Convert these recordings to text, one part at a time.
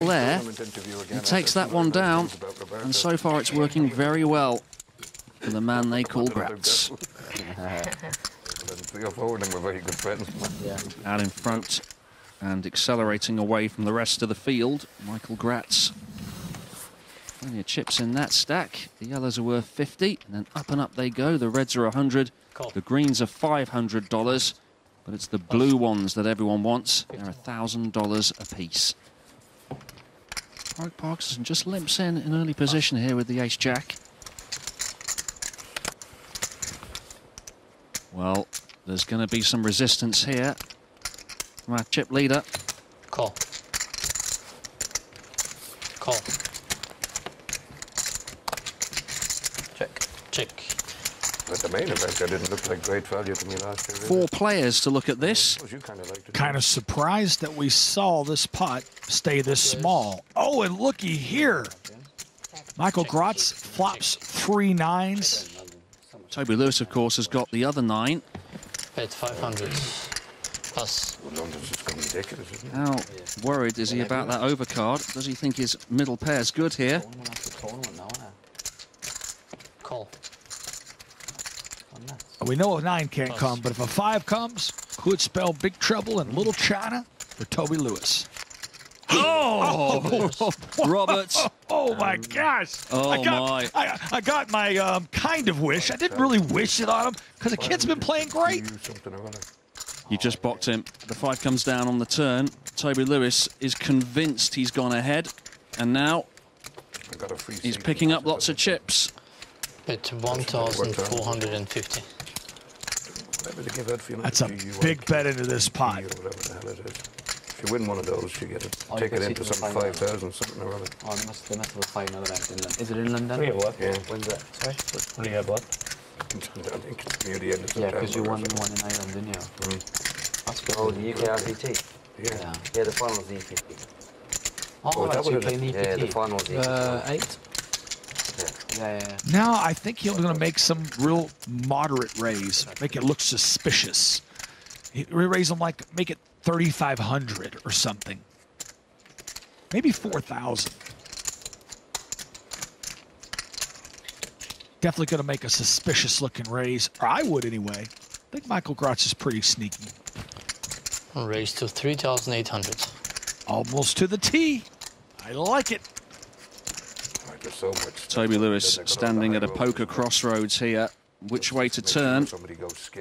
there. He takes that one down, and so far it's working very well for the man they call Gratz. Out in front and accelerating away from the rest of the field, Michael Gratz. Plenty of chips in that stack. The yellows are worth 50, and then up and up they go. The reds are 100, the greens are $500, but it's the blue ones that everyone wants. They're $1,000 a piece. Parkinson just limps in early position here with the ace-jack. Well, there's going to be some resistance here from our chip leader. Call. Call. Check. But the main event, that didn't look like great value to me last year. Four players to look at this. Kind of surprised that we saw this pot stay this small. Oh, and looky here. Michael Gratz flops 3 9s. Toby Lewis, of course, has got the other 9. Bet 500 plus. How worried is he about that overcard? Does he think his middle pair's good here? Call. We know a 9 can't come, but if a 5 comes, could spell big trouble in Little China for Toby Lewis. Oh, Robert. Oh, my gosh. Oh, I got my kind of wish. I didn't really wish it on him because the kid's been playing great. You just blocked him. The 5 comes down on the turn. Toby Lewis is convinced he's gone ahead. And now he's picking up lots of chips. Bet 1,450. That's a big bet into this pot. If you win one of those, you get a ticket into some 5,000, something or other. Oh, they must have a final event in London. Is it in London? Yeah. When's that? Sorry? What do you have, what? I think it's near the end of September. Yeah, because you won one in Ireland, didn't you? That's good. Oh, the UK RVT? Yeah. Yeah, the final's the EPT. Oh, that's UK and EPT. Yeah, the final's the EPT. 8? Yeah. Now I think he's going to make some real moderate raise, make it look suspicious. Raise them like, make it 3,500 or something. Maybe 4,000. Definitely going to make a suspicious looking raise, or I would anyway. I think Michael Gratz is pretty sneaky. Raise to 3,800. Almost to the T. I like it. So much Toby Lewis standing at a poker crossroads here. Which way to turn?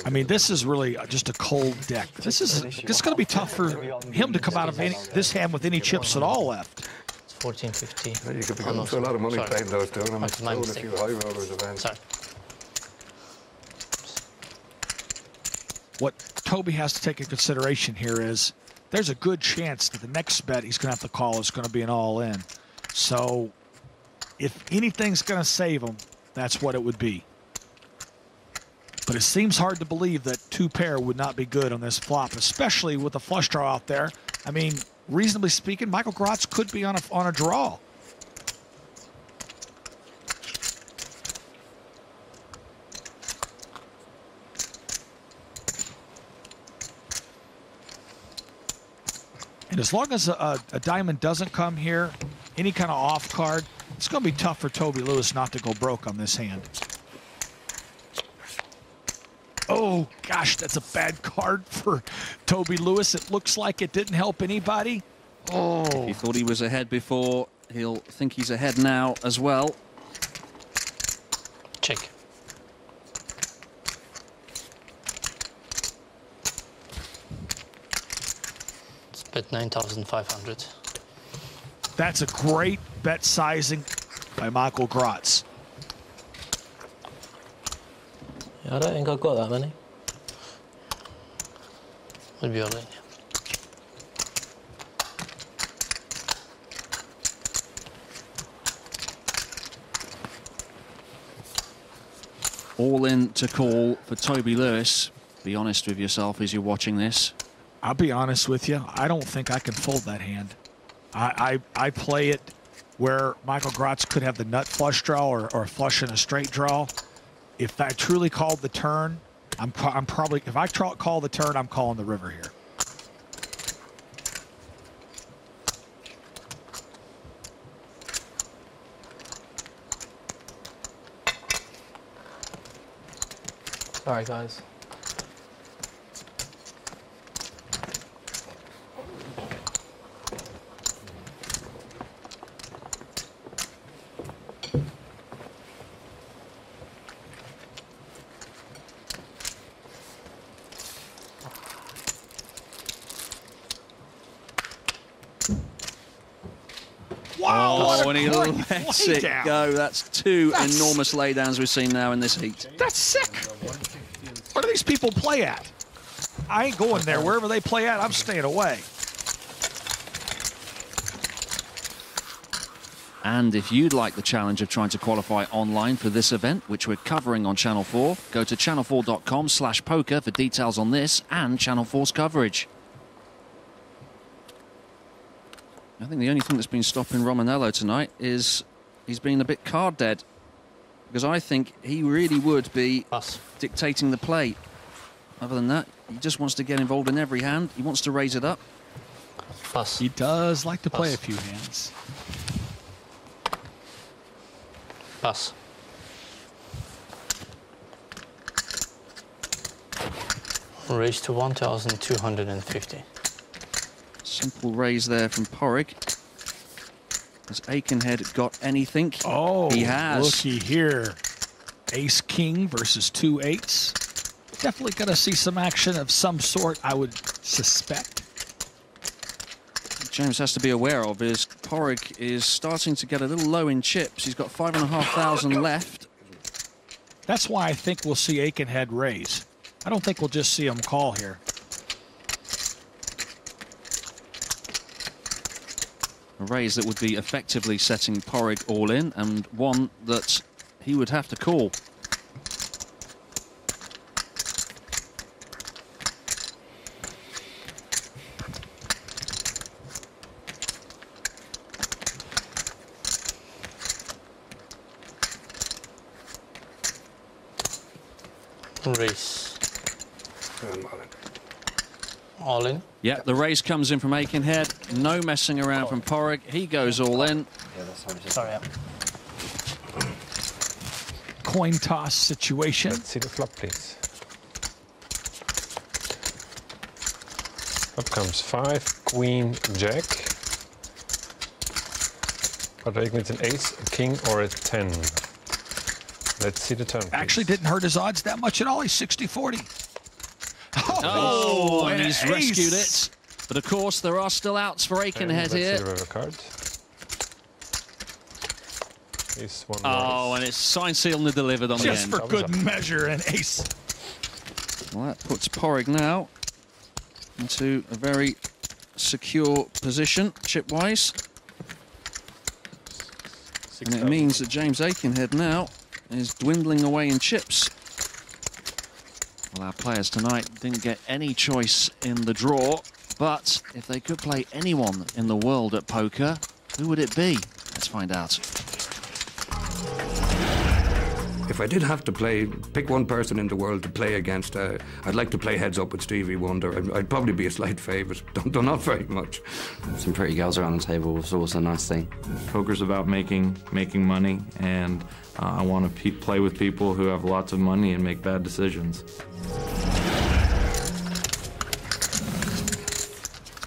I mean, this is really just a cold deck. This is going to be tough for him to come out of this hand with any chips at all left. It's 1450. You could be getting a lot of money playing those two. I'm throwing a few high rollers events. Sorry. What Toby has to take into consideration here is there's a good chance that the next bet he's going to have to call is going to be an all-in. So if anything's going to save him, that's what it would be. But it seems hard to believe that 2 pair would not be good on this flop, especially with the flush draw out there. I mean, reasonably speaking, Michael Gratz could be on a draw. And as long as a diamond doesn't come here, any kind of off card, it's going to be tough for Toby Lewis not to go broke on this hand. Oh, gosh, that's a bad card for Toby Lewis. It looks like it didn't help anybody. Oh. He thought he was ahead before. He'll think he's ahead now as well. Check. It's bet 9,500. That's a great bet sizing by Michael Gratz. I don't think I've got that many. Would be all right. All in to call for Toby Lewis. Be honest with yourself as you're watching this. I'll be honest with you. I don't think I can fold that hand. I play it where Michael Gratz could have the nut flush draw or a flush and a straight draw. If I truly called the turn, I'm probably, if I call the turn, I'm calling the river here. Sorry, guys. Wow, what a and he great lets it laydown. go. That's two enormous laydowns we've seen now in this heat. That's sick. Where do these people play at? I ain't going there. Wherever they play at, I'm staying away. And if you'd like the challenge of trying to qualify online for this event, which we're covering on Channel 4, go to channel4.com/poker for details on this and Channel 4's coverage. I think the only thing that's been stopping Romanello tonight is he's been a bit card dead. Because I think he really would be dictating the play. Other than that, he just wants to get involved in every hand. He wants to raise it up. Pass. He does like to play a few hands. Pass. Raise to 1,250. Simple raise there from Porrig. Has Aikenhead got anything? Oh, he has. Looky here. Ace King versus 2 8s. Definitely going to see some action of some sort, I would suspect. James has to be aware of is Porrig is starting to get a little low in chips. He's got 5,500 left. That's why I think we'll see Aikenhead raise. I don't think we'll just see him call here. A raise that would be effectively setting Porrig all in, and one that he would have to call. Raise. All in. Yeah, the raise comes in from Aikenhead. No messing around from Porrig. He goes all in. Yeah, that's how it is. Sorry. Coin toss situation. Let's see the flop, please. Up comes 5, Queen, Jack. Patrick with an ace, a king, or a 10. Let's see the turn. Actually didn't hurt his odds that much at all. He's 60-40. Oh, and he's an rescued ace. it. But of course, there are still outs for Aikenhead Let's see here. the river card. Ace, one Oh, more. and it's signed, sealed, and delivered on Just the for end. good measure, an ace. Well, that puts Porrig now into a very secure position, chip-wise. And it means that James Aikenhead now is dwindling away in chips. Well, our players tonight didn't get any choice in the draw, but if they could play anyone in the world at poker, who would it be? Let's find out. If I did have to pick one person in the world to play against, I'd like to play heads up with Stevie Wonder. I'd probably be a slight favourite. Don't not very much. Some pretty girls around the table was also a nice thing. Poker's about making money, and I want to play with people who have lots of money and make bad decisions.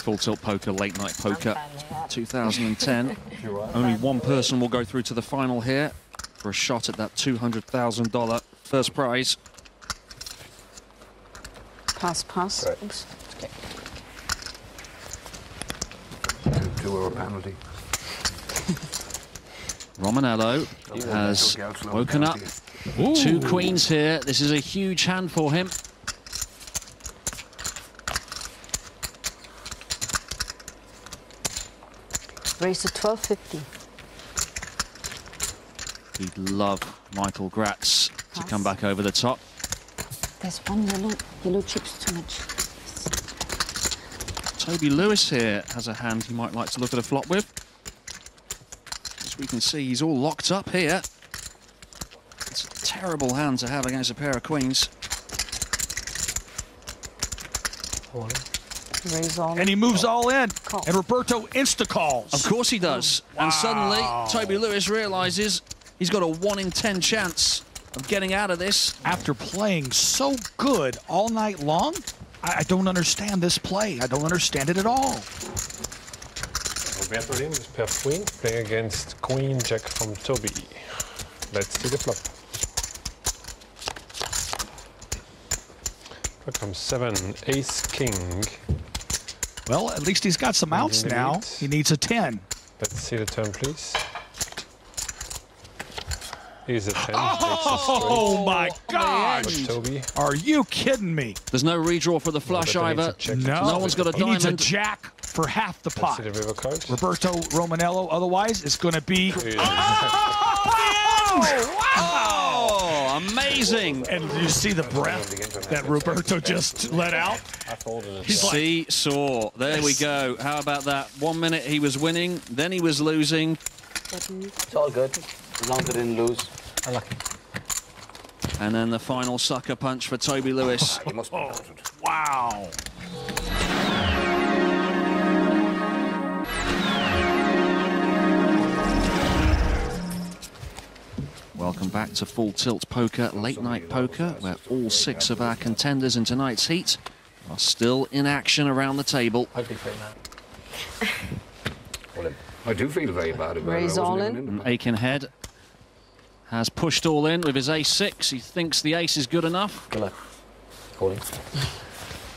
Full Tilt Poker, Late Night Poker 2010. Only one person will go through to the final here for a shot at that $200,000 first prize. Pass, pass. Right. Oops. Okay. 2-hour penalty. Romanello has woken up. Ooh. 2 queens here. This is a huge hand for him. Raise to 1250. He'd love Michael Gratz to come back over the top. There's one yellow chips too much. Toby Lewis here has a hand he might like to look at a flop with. As we can see, he's all locked up here. It's a terrible hand to have against a pair of queens. All in. Raise all. And he moves all in. Call. And Roberto insta-calls. Of course he does. And suddenly, Toby Lewis realises he's got a 1 in 10 chance of getting out of this. After playing so good all night long, I don't understand this play. I don't understand it at all. Roberto Lim is pair queen, playing against queen jack from Toby. Let's see the flop. Here comes 7, ace, king. Well, at least he's got some outs now. He needs a 10. Let's see the turn, please. Here's a 10. Oh my gosh! Toby. Are you kidding me? There's no redraw for the flush either. No, No one's got a he needs a diamond. jack for half the pot. Let's see the river card. Roberto Romanello, otherwise, is going to be. Oh, amazing. And you see the breath that Roberto just let out? He's like, Seesaw. There we go. How about that? 1 minute he was winning, then he was losing. It's all good, as long as I didn't lose. Unlucky. And then the final sucker punch for Toby Lewis. He must be noted. wow. Welcome back to Full Tilt Poker, Late Night Poker, where all 6 of our contenders in tonight's heat are still in action around the table. I'd be fair, man. I do feel very bad about Raise it. I all wasn't in? even the Aikenhead has pushed all in with his ace-6. He thinks the ace is good enough. Good luck. Calling.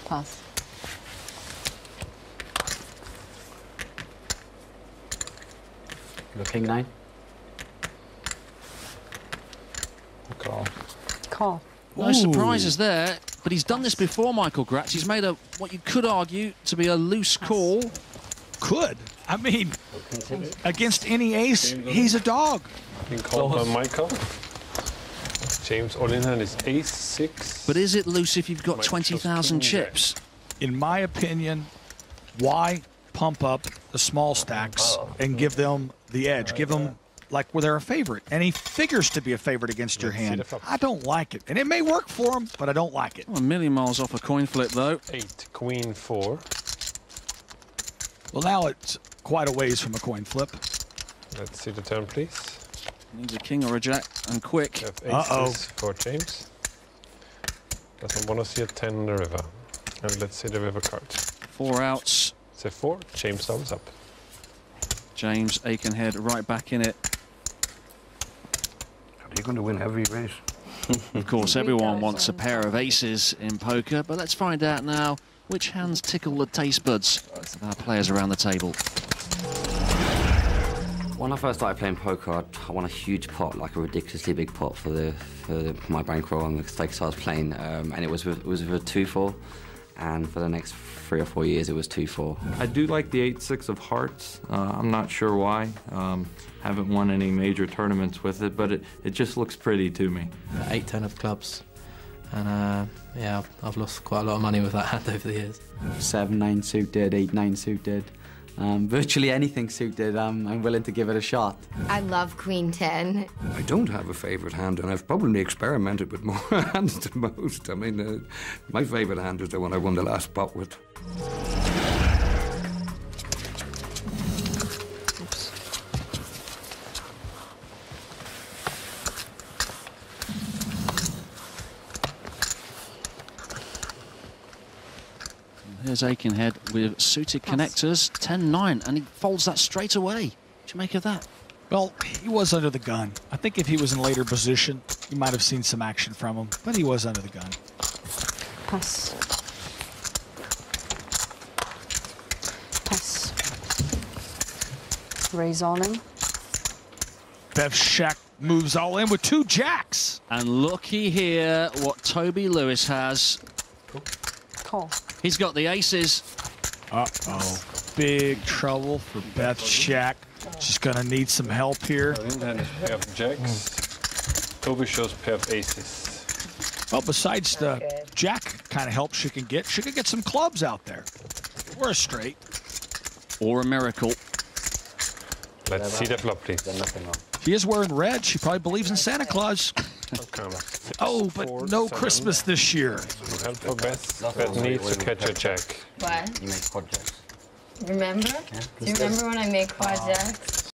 Pass. King 9. Call. Call. No surprises there, but he's done this before, Michael Gratz. He's made a what you could argue to be a loose call. Could. I mean, against any ace, he's a dog. Being called by Michael. James all in hand is ace-6. But is it loose if you've got Might 20,000 just king chips? In my opinion, why pump up the small stacks and give them the edge? Give them like where they're a favorite. And he figures to be a favorite against your hand. I don't like it. And it may work for him, but I don't like it. Oh, a million miles off a coin flip, though. 8, queen 4. Well, now it's quite a ways from a coin flip. Let's see the turn, please. Needs a king or a jack, and quick. We have aces for James. Doesn't want to see a 10 in the river. And let's see the river card. 4 outs. It's a 4. James thumbs up. James Aikenhead right back in it. Are you going to win every race? Of course, everyone wants a pair of aces in poker, but let's find out now which hands tickle the taste buds of our players around the table. When I first started playing poker, I won a huge pot, like a ridiculously big pot for my bankroll on the stakes I was playing, and it was with a 2-4, and for the next 3 or 4 years it was 2-4. I do like the 8-6 of hearts. I'm not sure why. Haven't won any major tournaments with it, but it just looks pretty to me. 8-10 of clubs. And yeah, I've lost quite a lot of money with that hand over the years. 7-9 suited, 8-9 suited. Virtually anything suited, I'm willing to give it a shot. I love Queen 10. I don't have a favourite hand, and I've probably experimented with more hands than most. I mean, my favourite hand is the one I won the last pot with. Here's Aikenhead with suited connectors, 10-9, and he folds that straight away. What do you make of that? Well, he was under the gun. I think if he was in later position, you might have seen some action from him, but he was under the gun. Pass. Pass. Raise all in. Bev Shack moves all in with 2 jacks. And looky here what Toby Lewis has. Call. He's got the aces. Uh-oh. Big trouble for Beth Shack. She's going to need some help here. All in hand is pair of jacks. Toby shows pair of aces. Well, besides the jack kind of help she can get some clubs out there. Or a straight. Or a miracle. Let's see the flop, please. She is wearing red. She probably believes in Santa Claus. Oh, but no Christmas this year. No help for Beth. Beth needs to catch a jack. What? You make quad jacks. Remember? Do you remember when I made quad jacks?